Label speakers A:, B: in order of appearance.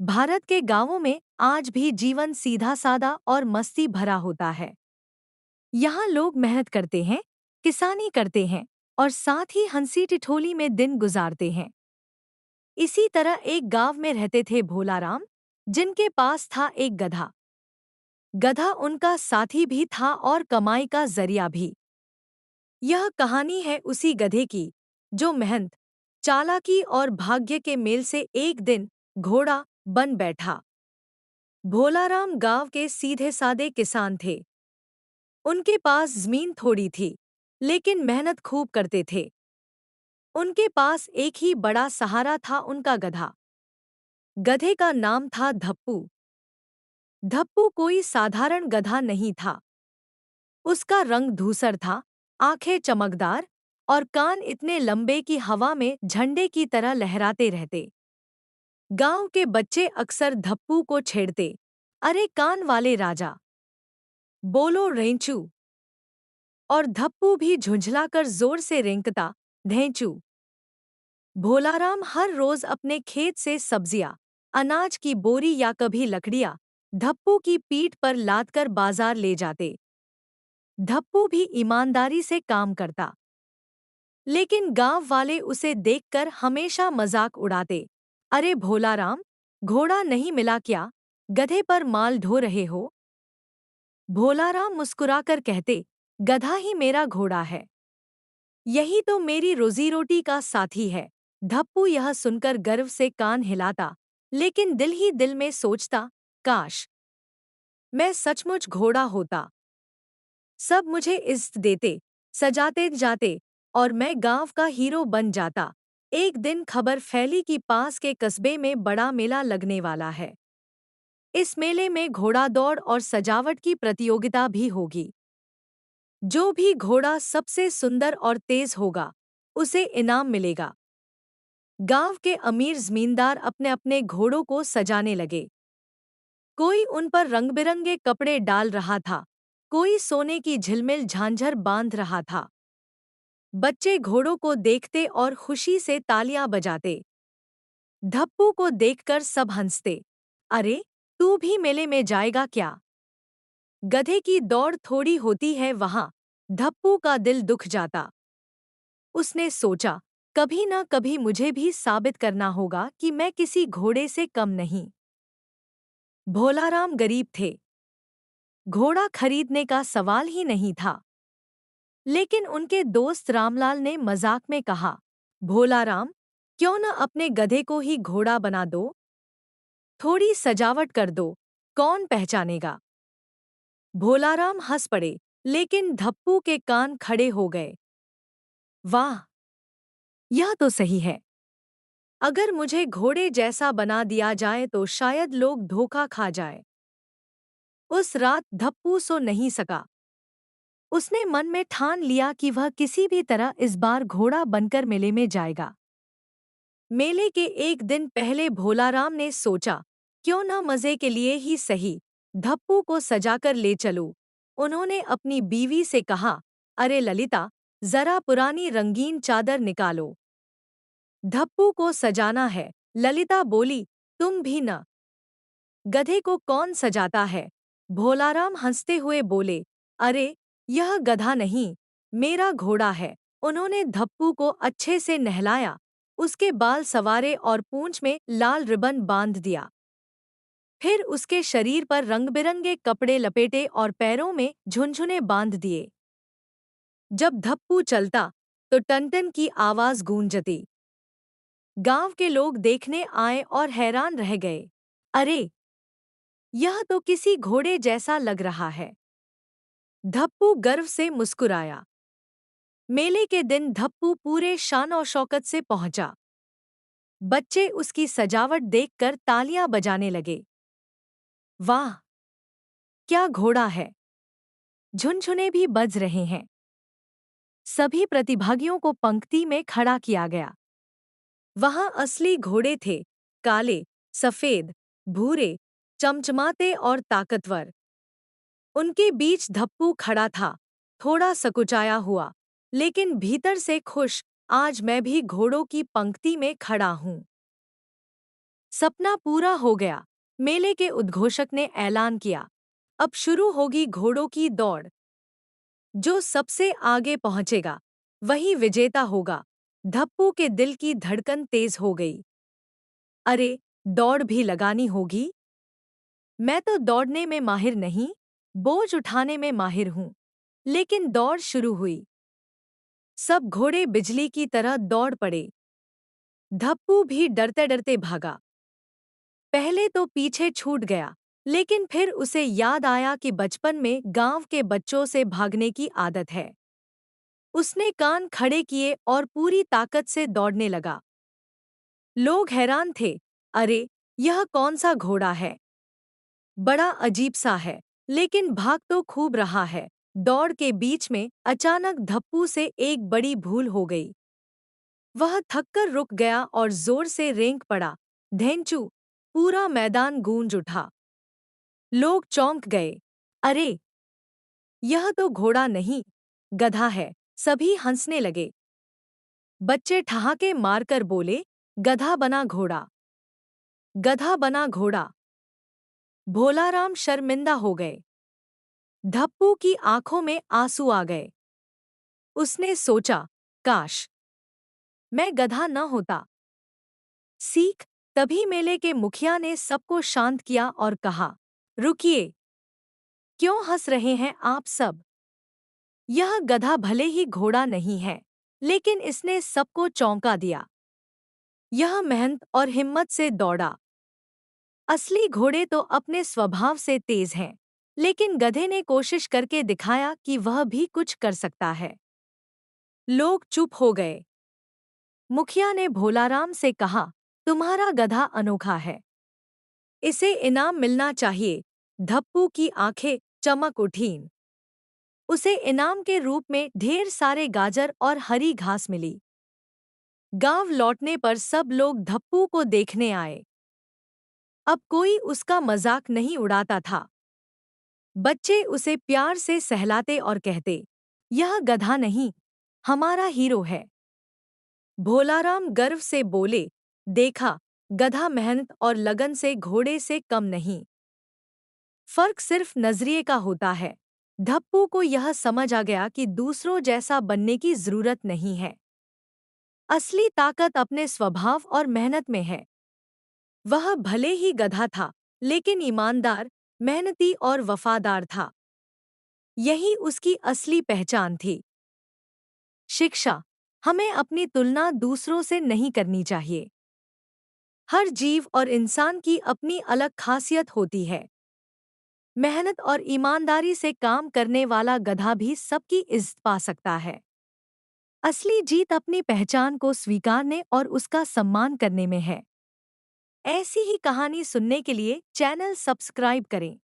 A: भारत के गांवों में आज भी जीवन सीधा सादा और मस्ती भरा होता है। यहाँ लोग मेहनत करते हैं, किसानी करते हैं और साथ ही हंसी ठिठोली में दिन गुजारते हैं। इसी तरह एक गांव में रहते थे भोलाराम, जिनके पास था एक गधा। गधा उनका साथी भी था और कमाई का जरिया भी। यह कहानी है उसी गधे की, जो मेहनत, चालाकी और भाग्य के मेल से एक दिन घोड़ा बन बैठा। भोलाराम गांव के सीधे सादे किसान थे। उनके पास जमीन थोड़ी थी, लेकिन मेहनत खूब करते थे। उनके पास एक ही बड़ा सहारा था, उनका गधा। गधे का नाम था धप्पू। धप्पू कोई साधारण गधा नहीं था। उसका रंग धूसर था, आंखें चमकदार और कान इतने लंबे कि हवा में झंडे की तरह लहराते रहते। गांव के बच्चे अक्सर धप्पू को छेड़ते, अरे कान वाले राजा, बोलो रेंचू। और धप्पू भी झुंझलाकर जोर से रेंकता, ढेंचू। भोलाराम हर रोज अपने खेत से सब्जियां, अनाज की बोरी या कभी लकड़ियां धप्पू की पीठ पर लादकर बाजार ले जाते। धप्पू भी ईमानदारी से काम करता, लेकिन गांव वाले उसे देखकर हमेशा मजाक उड़ाते। अरे भोलाराम, घोड़ा नहीं मिला क्या? गधे पर माल ढो रहे हो? भोलाराम मुस्कुराकर कहते, गधा ही मेरा घोड़ा है। यही तो मेरी रोजी रोटी का साथी है। धप्पू यह सुनकर गर्व से कान हिलाता, लेकिन दिल ही दिल में सोचता, काश मैं सचमुच घोड़ा होता। सब मुझे इज्जत देते, सजाते जाते और मैं गांव का हीरो बन जाता। एक दिन खबर फैली कि पास के कस्बे में बड़ा मेला लगने वाला है। इस मेले में घोड़ा दौड़ और सजावट की प्रतियोगिता भी होगी। जो भी घोड़ा सबसे सुंदर और तेज होगा, उसे इनाम मिलेगा। गांव के अमीर जमींदार अपने अपने घोड़ों को सजाने लगे। कोई उन पर रंग-बिरंगे कपड़े डाल रहा था, कोई सोने की झिलमिल झांझर बांध रहा था। बच्चे घोड़ों को देखते और खुशी से तालियां बजाते। धप्पू को देखकर सब हंसते। अरे, तू भी मेले में जाएगा क्या? गधे की दौड़ थोड़ी होती है वहां। धप्पू का दिल दुख जाता। उसने सोचा, कभी ना कभी मुझे भी साबित करना होगा कि मैं किसी घोड़े से कम नहीं। भोलाराम गरीब थे, घोड़ा खरीदने का सवाल ही नहीं था। लेकिन उनके दोस्त रामलाल ने मजाक में कहा, भोलाराम, क्यों न अपने गधे को ही घोड़ा बना दो? थोड़ी सजावट कर दो, कौन पहचानेगा? भोलाराम हंस पड़े, लेकिन धप्पू के कान खड़े हो गए। वाह, यह तो सही है। अगर मुझे घोड़े जैसा बना दिया जाए तो शायद लोग धोखा खा जाए। उस रात धप्पू सो नहीं सका। उसने मन में ठान लिया कि वह किसी भी तरह इस बार घोड़ा बनकर मेले में जाएगा। मेले के एक दिन पहले भोलाराम ने सोचा, क्यों न मजे के लिए ही सही, धप्पू को सजाकर ले चलूं। उन्होंने अपनी बीवी से कहा, अरे ललिता, जरा पुरानी रंगीन चादर निकालो। धप्पू को सजाना है। ललिता बोली, तुम भी न। गधे को कौन सजाता है? भोलाराम हंसते हुए बोले, अरे, यह गधा नहीं, मेरा घोड़ा है। उन्होंने धप्पू को अच्छे से नहलाया, उसके बाल संवारे और पूंछ में लाल रिबन बांध दिया। फिर उसके शरीर पर रंग-बिरंगे कपड़े लपेटे और पैरों में झुनझुने बांध दिए। जब धप्पू चलता, तो टन-टन की आवाज गूंजती। गांव के लोग देखने आए और हैरान रह गए। अरे, यह तो किसी घोड़े जैसा लग रहा है। धप्पू गर्व से मुस्कुराया। मेले के दिन धप्पू पूरे शान और शौकत से पहुंचा। बच्चे उसकी सजावट देखकर तालियां बजाने लगे। वाह, क्या घोड़ा है! झुनझुने भी बज रहे हैं। सभी प्रतिभागियों को पंक्ति में खड़ा किया गया। वहां असली घोड़े थे, काले, सफेद, भूरे, चमचमाते और ताकतवर। उनके बीच धप्पू खड़ा था, थोड़ा सकुचाया हुआ, लेकिन भीतर से खुश, आज मैं भी घोड़ों की पंक्ति में खड़ा हूं। सपना पूरा हो गया। मेले के उद्घोषक ने ऐलान किया, अब शुरू होगी घोड़ों की दौड़। जो सबसे आगे पहुंचेगा वही विजेता होगा। धप्पू के दिल की धड़कन तेज हो गई। अरे, दौड़ भी लगानी होगी। मैं तो दौड़ने में माहिर नहीं, बोझ उठाने में माहिर हूं। लेकिन दौड़ शुरू हुई। सब घोड़े बिजली की तरह दौड़ पड़े। धप्पू भी डरते डरते भागा। पहले तो पीछे छूट गया, लेकिन फिर उसे याद आया कि बचपन में गांव के बच्चों से भागने की आदत है। उसने कान खड़े किए और पूरी ताकत से दौड़ने लगा। लोग हैरान थे। अरे, यह कौन सा घोड़ा है? बड़ा अजीब सा है, लेकिन भाग तो खूब रहा है। दौड़ के बीच में अचानक धप्पू से एक बड़ी भूल हो गई। वह थककर रुक गया और जोर से रेंग पड़ा। धेंचू! पूरा मैदान गूंज उठा। लोग चौंक गए। अरे, यह तो घोड़ा नहीं, गधा है। सभी हंसने लगे। बच्चे ठहाके मारकर बोले, गधा बना घोड़ा, गधा बना घोड़ा। भोलाराम शर्मिंदा हो गए। धप्पू की आंखों में आंसू आ गए। उसने सोचा, काश मैं गधा न होता। सीख! तभी मेले के मुखिया ने सबको शांत किया और कहा, रुकिए, क्यों हंस रहे हैं आप सब? यह गधा भले ही घोड़ा नहीं है, लेकिन इसने सबको चौंका दिया। यह मेहनत और हिम्मत से दौड़ा। असली घोड़े तो अपने स्वभाव से तेज हैं, लेकिन गधे ने कोशिश करके दिखाया कि वह भी कुछ कर सकता है। लोग चुप हो गए। मुखिया ने भोलाराम से कहा, तुम्हारा गधा अनोखा है, इसे इनाम मिलना चाहिए। धप्पू की आंखें चमक उठीं। उसे इनाम के रूप में ढेर सारे गाजर और हरी घास मिली। गांव लौटने पर सब लोग धप्पू को देखने आए। अब कोई उसका मजाक नहीं उड़ाता था। बच्चे उसे प्यार से सहलाते और कहते, यह गधा नहीं, हमारा हीरो है। भोलाराम गर्व से बोले, देखा, गधा मेहनत और लगन से घोड़े से कम नहीं। फर्क सिर्फ नजरिए का होता है। धप्पू को यह समझ आ गया कि दूसरों जैसा बनने की जरूरत नहीं है। असली ताकत अपने स्वभाव और मेहनत में है। वह भले ही गधा था, लेकिन ईमानदार, मेहनती और वफादार था। यही उसकी असली पहचान थी। शिक्षा: हमें अपनी तुलना दूसरों से नहीं करनी चाहिए। हर जीव और इंसान की अपनी अलग खासियत होती है। मेहनत और ईमानदारी से काम करने वाला गधा भी सबकी इज्जत पा सकता है। असली जीत अपनी पहचान को स्वीकारने और उसका सम्मान करने में है। ऐसी ही कहानी सुनने के लिए चैनल सब्सक्राइब करें।